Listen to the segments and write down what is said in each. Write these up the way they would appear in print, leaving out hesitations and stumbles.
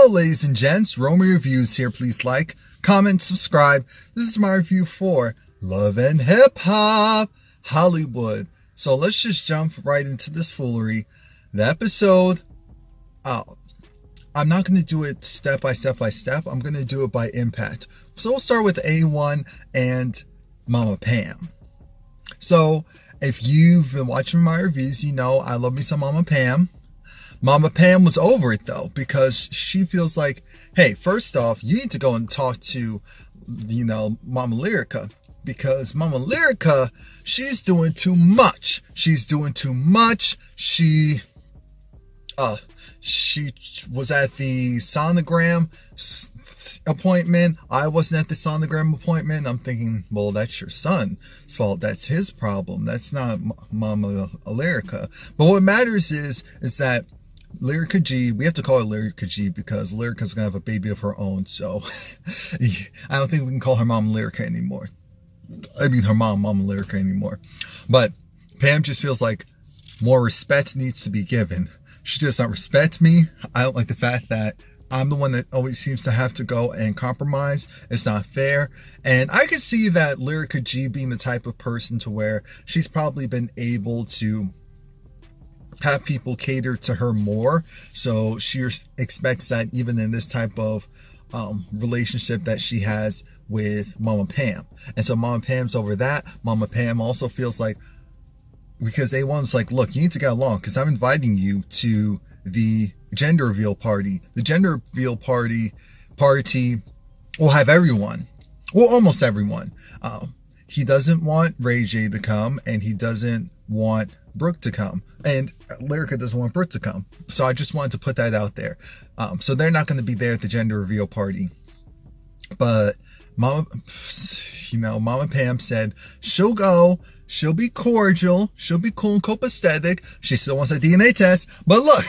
Hello ladies and gents, Romie Reviews here. Please like, comment, subscribe. This is my review for Love and Hip Hop Hollywood. So let's just jump right into this foolery. The episode, I'm not going to do it step by step. I'm going to do it by impact. So we'll start with A1 and Mama Pam. So if you've been watching my reviews, you know I love me some Mama Pam. Mama Pam was over it though, because she feels like, hey, first off, you need to go and talk to, Mama Lyrica, because Mama Lyrica, she's doing too much. She's doing too much. She was at the sonogram appointment. I wasn't at the sonogram appointment. I'm thinking, well, that's your son's fault. That's his problem. That's not Mama Lyrica. But what matters is that Lyrica G, we have to call her Lyrica G because Lyrica's gonna have a baby of her own, so I don't think we can call her Mama Lyrica anymore. I mean her Mama Lyrica anymore. But Pam just feels like more respect needs to be given. She does not respect me. I don't like the fact that I'm the one that always seems to have to go and compromise. It's not fair. And I can see that Lyrica G being the type of person to where she's probably been able to have people cater to her more, so she expects that even in this type of relationship that she has with Mama Pam. And so Mama Pam's over that. Mama Pam also feels like, because A1's like, look, you need to get along because I'm inviting you to the gender reveal party. The gender reveal party will have everyone, well, almost everyone. He doesn't want Ray J to come, and he doesn't want Brooke to come, and Lyrica doesn't want Brooke to come. So I just wanted to put that out there. So they're not going to be there at the gender reveal party. But Mama Pam said she'll go. She'll be cordial. She'll be cool and copacetic. She still wants a DNA test. But look,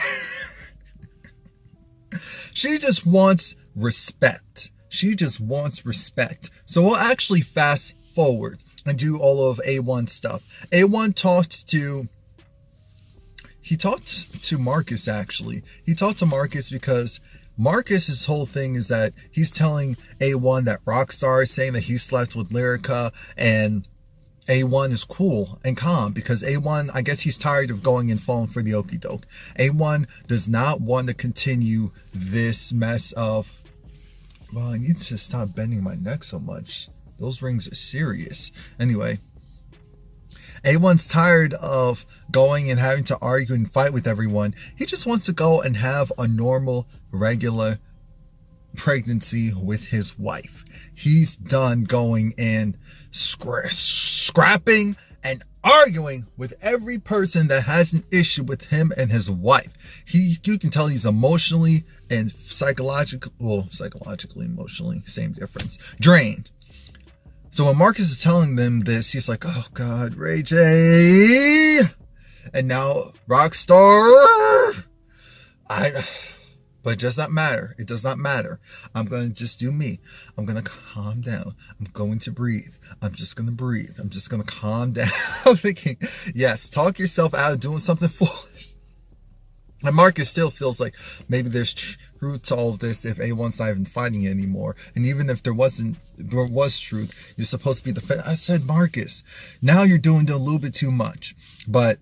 she just wants respect. She just wants respect. So we'll actually fast forward and do all of A1 stuff. A1 talked to Marcus, actually. He talked to Marcus because Marcus's whole thing is that he's telling A1 that Rockstar is saying that he slept with Lyrica, and A1 is cool and calm because A1, I guess he's tired of going and falling for the okie doke. A1 does not want to continue this mess of, well, I need to stop bending my neck so much. Those rings are serious. Anyway, A1's tired of going and having to argue and fight with everyone. He just wants to go and have a normal, regular pregnancy with his wife. He's done going and scrapping and arguing with every person that has an issue with him and his wife. You can tell he's emotionally and psychologically, emotionally, same difference, drained. So when Marcus is telling them this, he's like, oh God, Ray J. And now Rockstar. But it does not matter. It does not matter. I'm going to just do me. I'm going to calm down. I'm going to breathe. I'm just going to breathe. I'm just going to calm down. I'm thinking, yes, talk yourself out of doing something foolish. And Marcus still feels like maybe there's truth to all of this if A1's not even fighting anymore. And even if there was truth, you're supposed to be the... I said, Marcus, now you're doing a little bit too much. But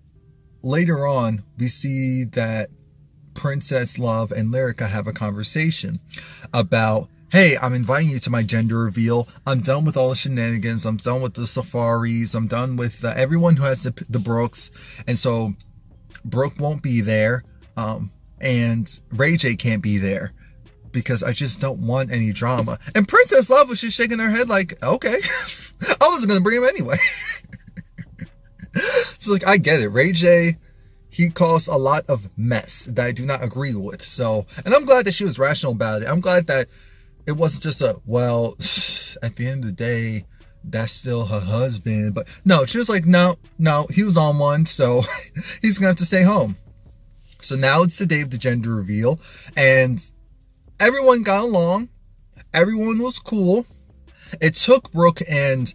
later on, we see that Princess Love and Lyrica have a conversation about, hey, I'm inviting you to my gender reveal. I'm done with all the shenanigans. I'm done with the safaris. I'm done with everyone who has the Brooks. And so Brooke won't be there. And Ray J can't be there because I just don't want any drama. And Princess Love was just shaking her head like, okay, I wasn't going to bring him anyway. It's like, I get it. Ray J, he caused a lot of mess that I do not agree with. So, and I'm glad that she was rational about it. I'm glad that it wasn't just well, at the end of the day, that's still her husband. But no, she was like, no, he was on one, so he's going to have to stay home. So now it's the day of the gender reveal, and everyone got along. Everyone was cool. It took Brooke and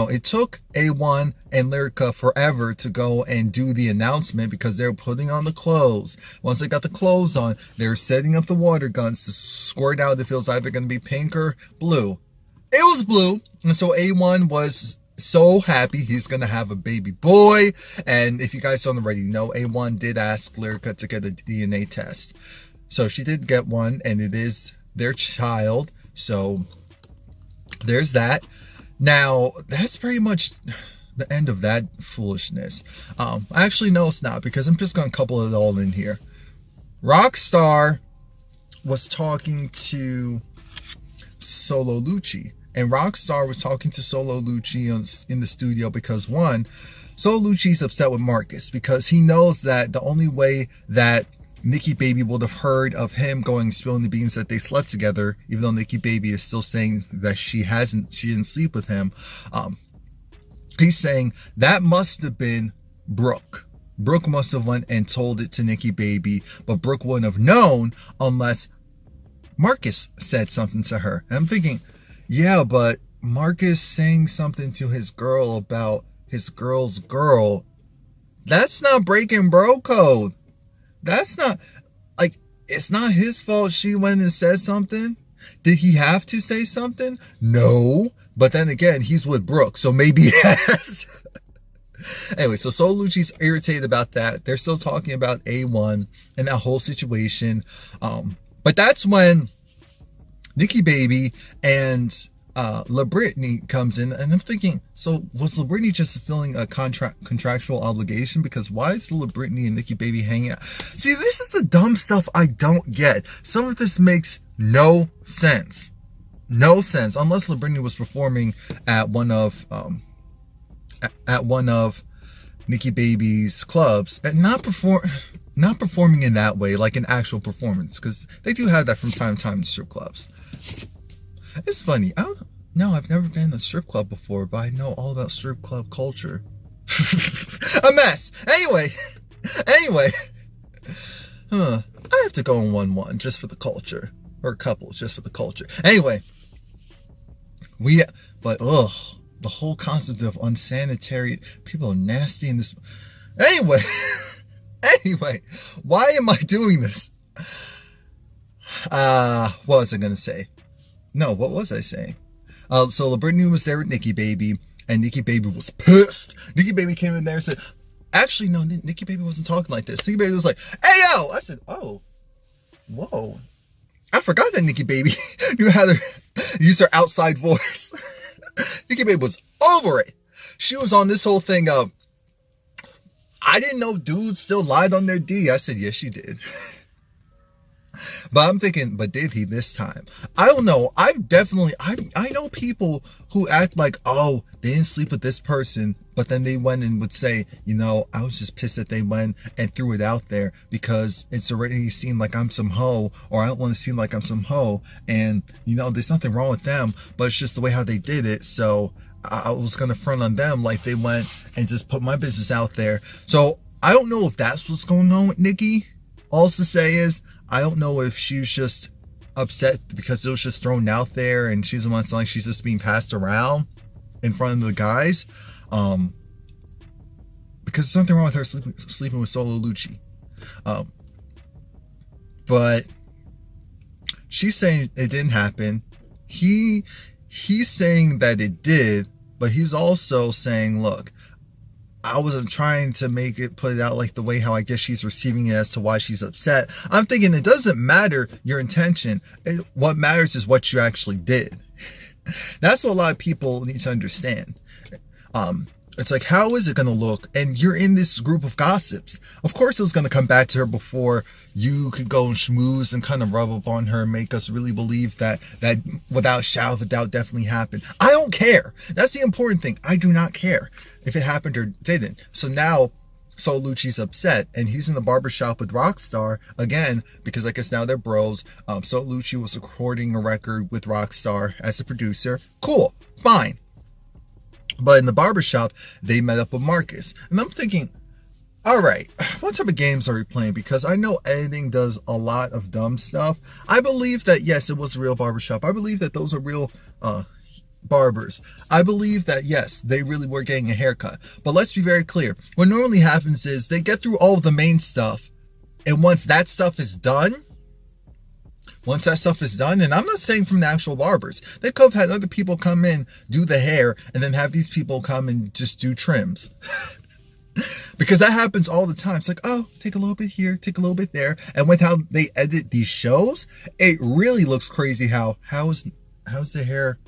it took A1 and Lyrica forever to go and do the announcement because they were putting on the clothes. Once they got the clothes on, they were setting up the water guns to squirt out if it was either going to be pink or blue. It was blue, and so A1 was so happy he's going to have a baby boy. And if you guys don't already know, A1 did ask Lyrica to get a DNA test. So she did get one, and it is their child. So there's that. Now, that's pretty much the end of that foolishness. Actually, no, it's not, because I'm just going to couple it all in here. Rockstar was talking to Solo Lucci, and Rockstar was talking to Solo Lucci in the studio because, one, Solo Lucci's upset with Marcus because he knows that the only way that Nikki Baby would have heard of him going spilling the beans that they slept together, even though Nikki Baby is still saying that she didn't sleep with him. He's saying that must have been Brooke. Brooke must have went and told it to Nikki Baby, but Brooke wouldn't have known unless Marcus said something to her. And I'm thinking, yeah, but Marcus saying something to his girl about his girl's girl, that's not breaking bro code. That's not, like, it's not his fault she went and said something. Did he have to say something? No. But then again, he's with Brooke, so maybe yes. Anyway, so Solo Lucci's irritated about that. They're still talking about A1 and that whole situation. But that's when Nikki Baby and La Brittany comes in, and I'm thinking, so was La Brittany just fulfilling a contractual obligation? Because why is La Brittany and Nikki Baby hanging out? See, this is the dumb stuff I don't get. Some of this makes no sense. No sense, unless La Brittany was performing at one of Nikki Baby's clubs, and not performing in that way, like an actual performance, because they do have that from time to time in strip clubs. It's funny. I've never been in a strip club before, but I know all about strip club culture. A mess. Anyway. I have to go on 1-1 just for the culture. Or a couple just for the culture. Anyway. The whole concept of unsanitary, people are nasty in this. Anyway, why am I doing this? What was I going to say? No, what was I saying? So La Brittany was there with Nikki Baby, and Nikki Baby was pissed. Nikki Baby came in there and said, actually, no, Nikki Baby wasn't talking like this. Nikki Baby was like, hey, yo! I said, oh, whoa. I forgot that Nikki Baby knew how to use her outside voice. Nikki Baby was over it. She was on this whole thing of, I didn't know dudes still lied on their D. I said, yes, you did. But I'm thinking, but did he this time? I don't know. I know people who act like, oh, they didn't sleep with this person, but then they went and would say, I was just pissed that they went and threw it out there because it's already seen like I'm some hoe, or I don't want to seem like I'm some hoe. And, there's nothing wrong with them, but it's just the way how they did it. So I was going to front on them like they went and just put my business out there. So I don't know if that's what's going on with Nikki. All to say is, I don't know if she was just upset because it was just thrown out there and she's the one like she's just being passed around in front of the guys. Because there's nothing wrong with her sleeping with Solo Lucci. But she's saying it didn't happen. He's saying that it did, but he's also saying, look, I wasn't trying to put it out like the way how I guess she's receiving it as to why she's upset. I'm thinking it doesn't matter your intention. What matters is what you actually did. That's what a lot of people need to understand. It's like, how is it going to look? And you're in this group of gossips. Of course it was going to come back to her before you could go and schmooze and kind of rub up on her and make us really believe that without shadow of a doubt definitely happened. I don't care. That's the important thing. I do not care if it happened or didn't. So now Solo Lucci's upset and he's in the barbershop with Rockstar again, because I guess now they're bros. Solo Lucci was recording a record with Rockstar as a producer. Cool. Fine. But in the barbershop, they met up with Marcus. And I'm thinking, all right, what type of games are we playing? Because I know editing does a lot of dumb stuff. I believe that, yes, it was a real barbershop. I believe that those are real barbers. I believe that, yes, they really were getting a haircut. But let's be very clear. What normally happens is they get through all of the main stuff. And once that stuff is done, and I'm not saying from the actual barbers, they could have had other people come in, do the hair, and then have these people come and just do trims. Because that happens all the time. It's like, oh, take a little bit here, take a little bit there. And with how they edit these shows, it really looks crazy how's the hair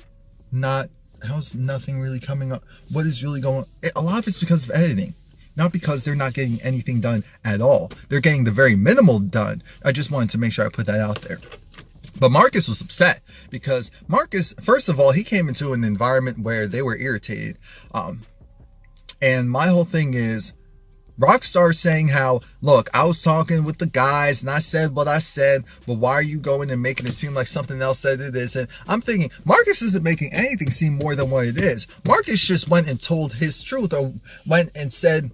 not, how's nothing really coming up? What is really going on? A lot of it's because of editing. Not because they're not getting anything done at all. They're getting the very minimal done. I just wanted to make sure I put that out there. But Marcus was upset because Marcus, first of all, he came into an environment where they were irritated. And my whole thing is, Rockstar saying how, look, I was talking with the guys and I said what I said, but why are you going and making it seem like something else that it is? And I'm thinking, Marcus isn't making anything seem more than what it is. Marcus just went and told his truth, or went and said,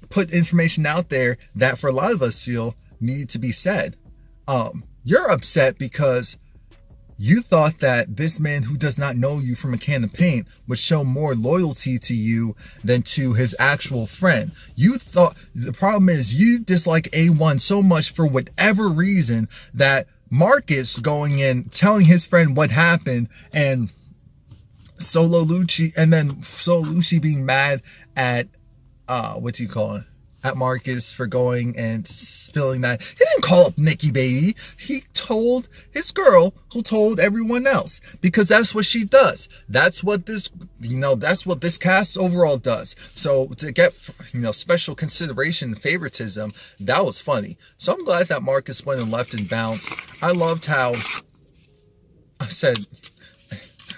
put information out there that for a lot of us feel needed to be said. You're upset because you thought that this man who does not know you from a can of paint would show more loyalty to you than to his actual friend. You thought, the problem is you dislike A1 so much for whatever reason that Marcus going in, telling his friend what happened, and Solo Lucci being mad at, what do you call it? At Marcus for going and spilling that. He didn't call up Nikki, baby. He told his girl who told everyone else, because that's what she does. That's what this, that's what this cast overall does. So to get, special consideration and favoritism, that was funny. So I'm glad that Marcus went and left and bounced. I loved how I said,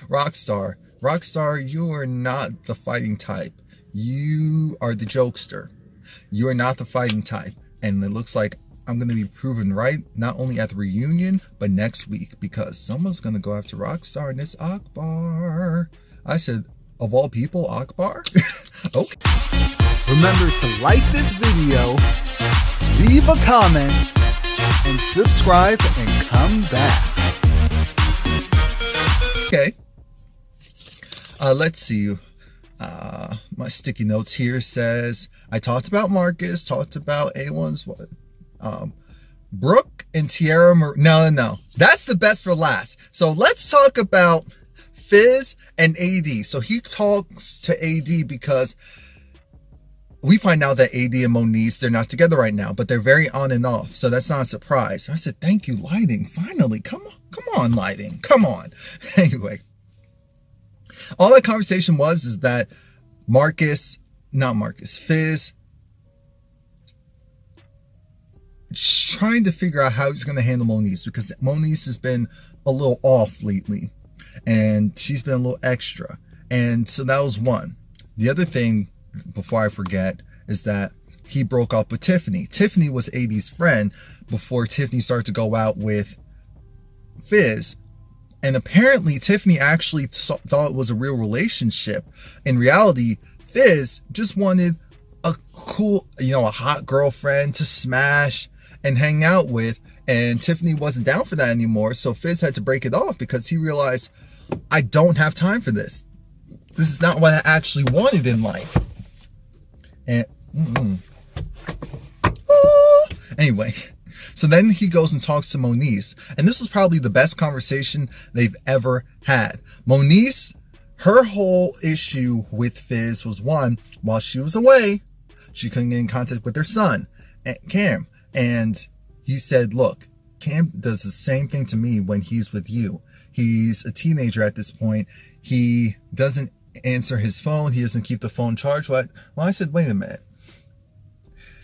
Rockstar, you are not the fighting type. You are the jokester. You are not the fighting type. And it looks like I'm going to be proven right, not only at the reunion, but next week, because someone's going to go after Rockstar, and it's Akbar. I said, of all people, Akbar? Okay. Remember to like this video, leave a comment, and subscribe and come back. Okay. Let's see. My sticky notes here says, I talked about Marcus, talked about A1's Brooke and Teairra Mari. No. That's the best for last. So let's talk about Fizz and AD. So he talks to AD because we find out that AD and Moniece, they're not together right now, but they're very on and off. So that's not a surprise. I said, thank you, lighting. Finally, come on, lighting. Come on. Anyway. All that conversation is that Fizz trying to figure out how he's going to handle Moniece, because Moniece has been a little off lately and she's been a little extra. And so that was one. The other thing, before I forget, is that he broke up with Tiffany. Tiffany was AD's friend before Tiffany started to go out with Fizz. And apparently Tiffany actually thought it was a real relationship. In reality, Fizz just wanted a cool, a hot girlfriend to smash and hang out with. And Tiffany wasn't down for that anymore. So Fizz had to break it off because he realized, I don't have time for this. This is not what I actually wanted in life. And anyway. So then he goes and talks to Moniece, and this was probably the best conversation they've ever had. Moniece, her whole issue with Fizz was, one, while she was away, she couldn't get in contact with her son, Cam. And he said, look, Cam does the same thing to me when he's with you. He's a teenager at this point. He doesn't answer his phone. He doesn't keep the phone charged. Well, I said, wait a minute.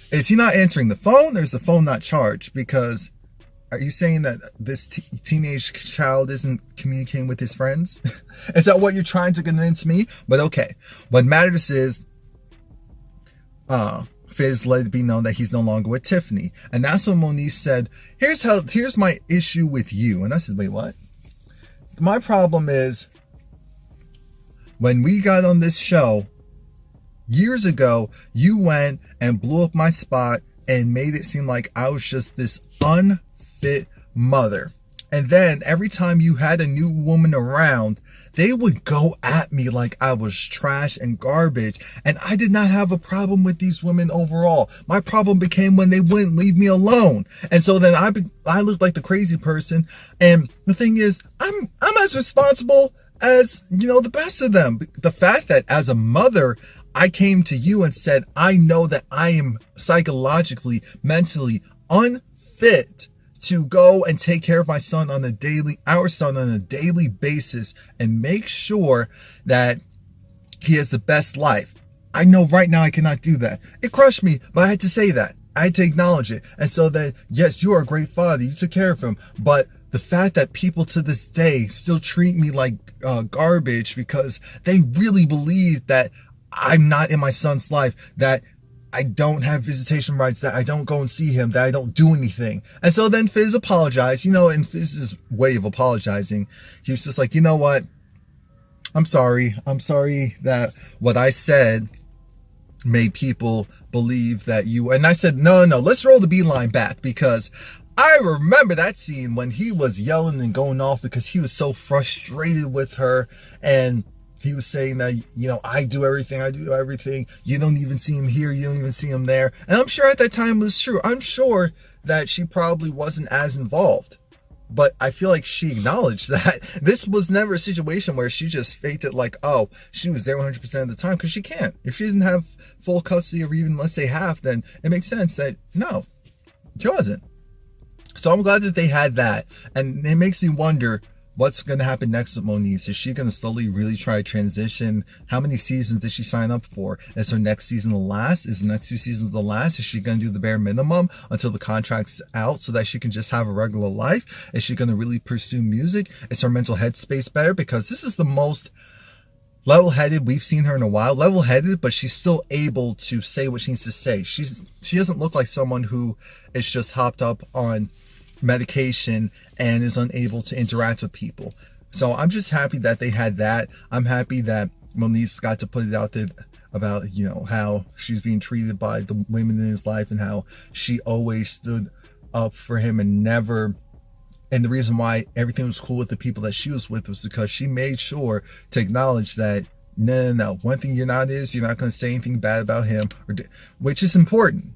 Is he not answering the phone, or is the phone not charged? Because are you saying that this teenage child isn't communicating with his friends? Is that what you're trying to convince me? But okay. What matters is Fizz let it be known that he's no longer with Tiffany. And that's when Moniece said, here's my issue with you. And I said, wait, what? My problem is, when we got on this show years ago, you went and blew up my spot and made it seem like I was just this unfit mother. And then every time you had a new woman around, they would go at me like I was trash and garbage. And I did not have a problem with these women overall. My problem became when they wouldn't leave me alone. And so then I looked like the crazy person. And the thing is, I'm as responsible as, the best of them. The fact that as a mother, I came to you and said, I know that I am psychologically, mentally unfit to go and take care of our son on a daily basis and make sure that he has the best life. I know right now I cannot do that. It crushed me, but I had to say that. I had to acknowledge it. And so that, yes, you are a great father. You took care of him. But the fact that people to this day still treat me like garbage because they really believe that I'm not in my son's life, that I don't have visitation rights, that I don't go and see him, that I don't do anything. And so then Fizz apologized, in Fizz's way of apologizing. He was just like, you know what? I'm sorry. I'm sorry that what I said made people believe that you... And I said, no, let's roll the beeline back, because I remember that scene when he was yelling and going off because he was so frustrated with her, and he was saying that, I do everything. You don't even see him here. You don't even see him there. And I'm sure at that time it was true. I'm sure that she probably wasn't as involved. But I feel like she acknowledged that this was never a situation where she just faked it like, oh, she was there 100% of the time, because she can't. If she doesn't have full custody, or even, let's say, half, then it makes sense that, no, she wasn't. So I'm glad that they had that. And it makes me wonder, what's going to happen next with Moniece? Is she going to slowly really try to transition? How many seasons did she sign up for? Is her next season the last? Is the next 2 seasons the last? Is she going to do the bare minimum until the contract's out so that she can just have a regular life? Is she going to really pursue music? Is her mental headspace better? Because this is the most level-headed we've seen her in a while. Level-headed, but she's still able to say what she needs to say. She doesn't look like someone who is just hopped up on medication and is unable to interact with people. So I'm just happy that they had that. I'm happy that Moniece got to put it out there about, how she's being treated by the women in his life, and how she always stood up for him and never... And the reason why everything was cool with the people that she was with was because she made sure to acknowledge that, no. One thing you're not going to say anything bad about him, which is important.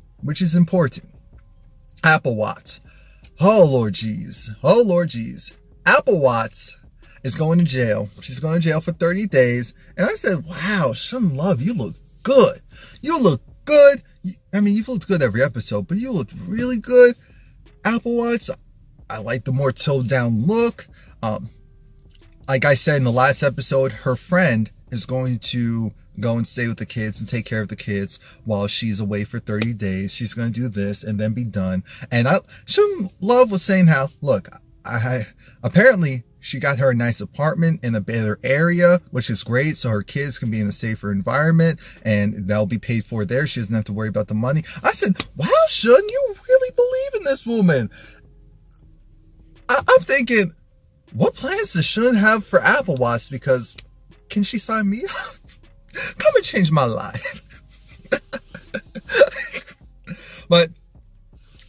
Apple Watts. Oh, Lord jeez. Apple Watts is going to jail. She's going to jail for 30 days. And I said, wow, Shun Love, you look good. You've looked good every episode, but you looked really good. Apple Watts, I like the more toned down look. Like I said in the last episode, her friend is going to go and stay with the kids and take care of the kids while she's away for 30 days. She's going to do this and then be done. And Shun Love was saying how, look, apparently she got her a nice apartment in a better area, which is great. So her kids can be in a safer environment and they'll be paid for there. She doesn't have to worry about the money. I said, wow, Shun, you really believe in this woman. I'm thinking, what plans does Shun have for Apple Watch? Because can she sign me up? Come and change my life. But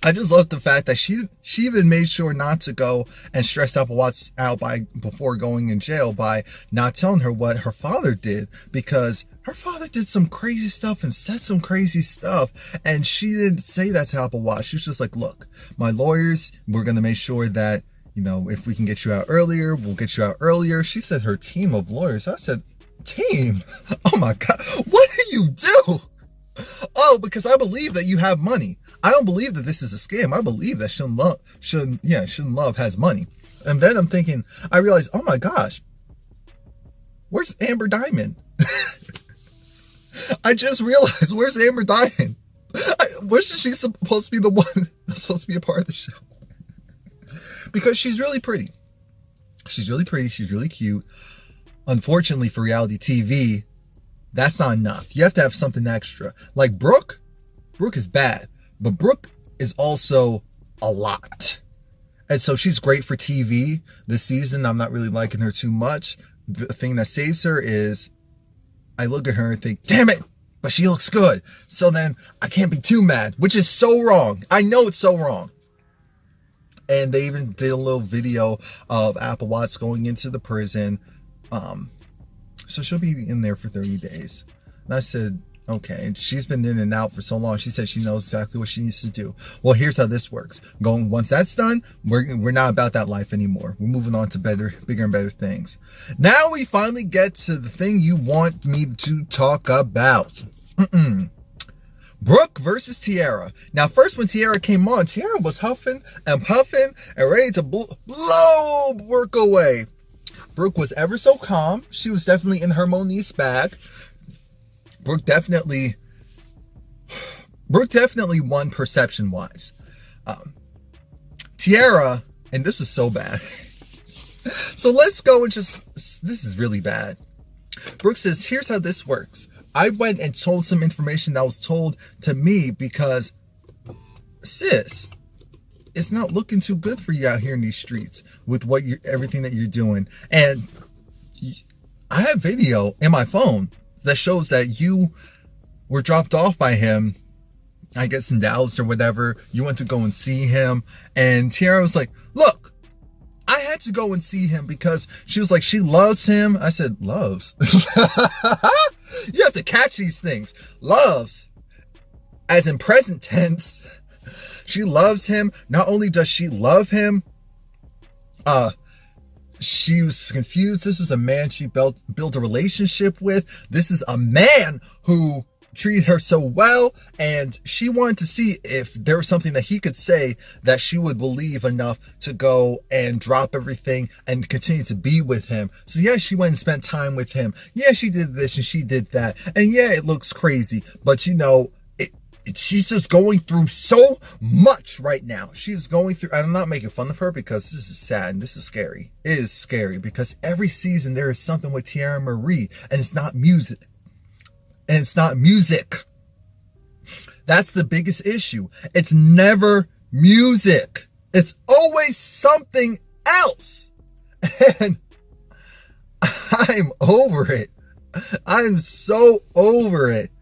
I just love the fact that she even made sure not to go and stress Apple Watch out before going in jail by not telling her what her father did, because her father did some crazy stuff and said some crazy stuff, and she didn't say that to Apple Watch. She was just like, look, my lawyers, we're going to make sure that, if we can get you out earlier, we'll get you out earlier. She said her team of lawyers. I said, team? Oh my God, what do you do? Oh, because I believe that you have money. I don't believe that this is a scam. I believe that Shun Love has money. And then I'm thinking, I realized, oh my gosh, where's Amber Diamond? I just realized, where's Amber Diamond? Wasn't she supposed to be the one that's supposed to be a part of the show? Because she's really pretty. She's really pretty. She's really cute. Unfortunately for reality TV, that's not enough. You have to have something extra. Like Brooke is bad, but Brooke is also a lot. And so she's great for TV. This season, I'm not really liking her too much. The thing that saves her is I look at her and think, damn it, but she looks good. So then I can't be too mad, which is so wrong. I know it's so wrong. And they even did a little video of Apple Watts going into the prison So she'll be in there for 30 days. And I said, okay. And she's been in and out for so long. She said she knows exactly what she needs to do. Well, here's how this works. Once that's done, we're not about that life anymore. We're moving on to bigger and better things. Now we finally get to the thing you want me to talk about. Brooke versus Teairra. Now, first when Teairra came on, Teairra was huffing and puffing and ready to blow Brooke away. Brooke was ever so calm. She was definitely in her Monique's bag. Brooke definitely won perception-wise. Teairra, and this was so bad. So let's go and this is really bad. Brooke says, here's how this works. I went and told some information that was told to me because, sis, it's not looking too good for you out here in these streets with everything that you're doing. And I have video in my phone that shows that you were dropped off by him, I guess in Dallas or whatever. You went to go and see him. And Teairra was like, look, I had to go and see him because she was like, she loves him. I said, loves? You have to catch these things. Loves, as in present tense. She loves him. Not only does she love him, she was confused. This was a man she built a relationship with. This is a man who treated her so well, and she wanted to see if there was something that he could say that she would believe enough to go and drop everything and continue to be with him. So yeah, she went and spent time with him. Yeah, she did this and she did that. And yeah, it looks crazy, but you know, she's just going through so much right now. She's going through, I'm not making fun of her because this is sad and this is scary. It is scary because every season there is something with Teairra Mari, and it's not music. And it's not music. That's the biggest issue. It's never music. It's always something else. And I'm over it. I'm so over it.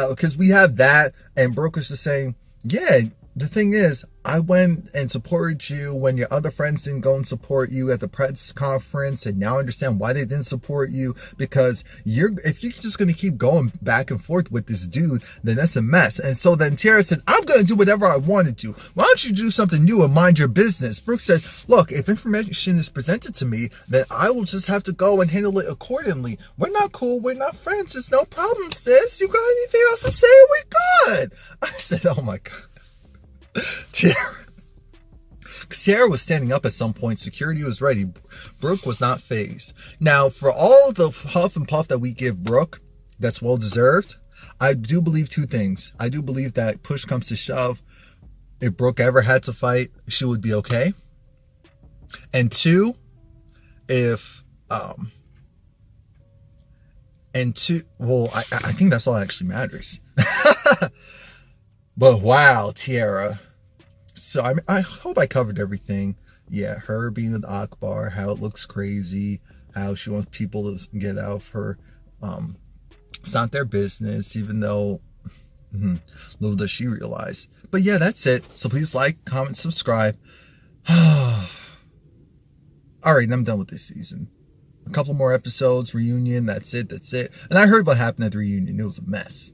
Because we have that, and Brooke was just saying, yeah, the thing is, I went and supported you when your other friends didn't go and support you at the press conference, and now I understand why they didn't support you, because if you're just going to keep going back and forth with this dude, then that's a mess. And so then Teairra said, I'm going to do whatever I want to do. Why don't you do something new and mind your business? Brooke said, look, if information is presented to me, then I will just have to go and handle it accordingly. We're not cool. We're not friends. It's no problem, sis. You got anything else to say? We good. I said, oh my God. Teairra was standing up at some point. Security was ready. Brooke was not fazed. Now, for all the huff and puff that we give Brooke, that's well deserved. I do believe two things. I do believe that push comes to shove, if Brooke ever had to fight, she would be okay. And two, well, I think that's all that actually matters. But wow, Teairra. So I hope I covered everything. Yeah, her being at Akbar, how it looks crazy, how she wants people to get out of her. It's not their business, even though little does she realize. But yeah, that's it. So please like, comment, subscribe. All right, I'm done with this season. A couple more episodes, reunion. That's it. And I heard what happened at the reunion. It was a mess.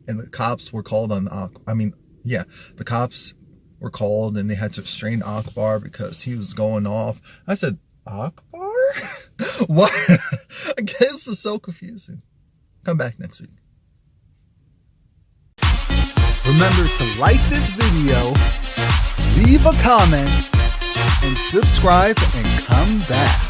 And the cops were called on the cops were called and they had to restrain Akbar because he was going off. I said, Akbar? What? I guess this is so confusing. Come back next week. Remember to like this video, leave a comment, and subscribe and come back.